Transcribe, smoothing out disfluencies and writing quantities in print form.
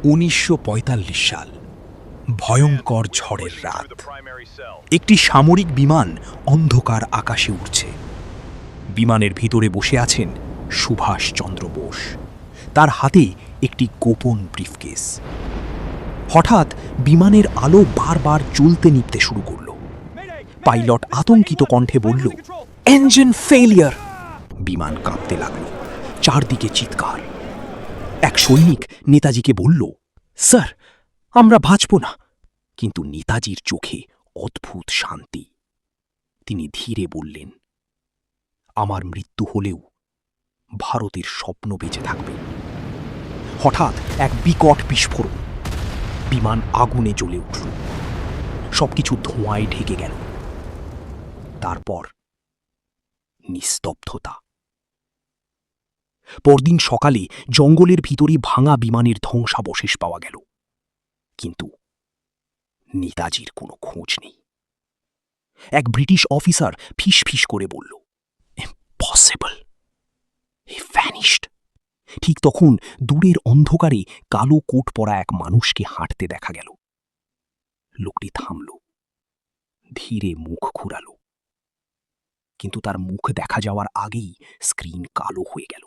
1945 সাল, ভয়ঙ্কর ঝড়ের রাত। একটি সামরিক বিমান অন্ধকার আকাশে উড়ছে। বিমানের ভিতরে বসে আছেন সুভাষচন্দ্র বোস, তার হাতে একটি গোপন ব্রিফকেস। হঠাৎ বিমানের আলো বারবার জ্বলতে নিভতে শুরু করল। পাইলট আতঙ্কিত কণ্ঠে বলল, ইঞ্জিন ফেলিয়ার। বিমান কাঁপতে লাগল, চারদিকে চিৎকার। এক সৈনিক নেতাজিকে বলল, স্যার, আমরা বাঁচব না। কিন্তু নেতাজির চোখে অদ্ভুত শান্তি। তিনি ধীরে বললেন, আমার মৃত্যু হলেও ভারতের স্বপ্ন বেঁচে থাকবে। হঠাৎ এক বিকট বিস্ফোরণ, বিমান আগুনে জ্বলে উঠল, সবকিছু ধোঁয়ায় ঢেকে গেল। তারপর নিস্তব্ধতা। পরদিন সকালে জঙ্গলের ভিতরে ভাঙা বিমানের ধ্বংসাবশেষ পাওয়া গেল, কিন্তু নেতাজির কোনো খোঁজ নেই। এক ব্রিটিশ অফিসার ফিস ফিস করে বলল, ইম্পসিবল, হি ভ্যানিশড। ঠিক তখন দূরের অন্ধকারে কালো কোট পরা এক মানুষকে হাঁটতে দেখা গেল। লোকটি থামল, ধীরে মুখ ঘুরালো, কিন্তু তার মুখ দেখা যাওয়ার আগেই স্ক্রিন কালো হয়ে গেল।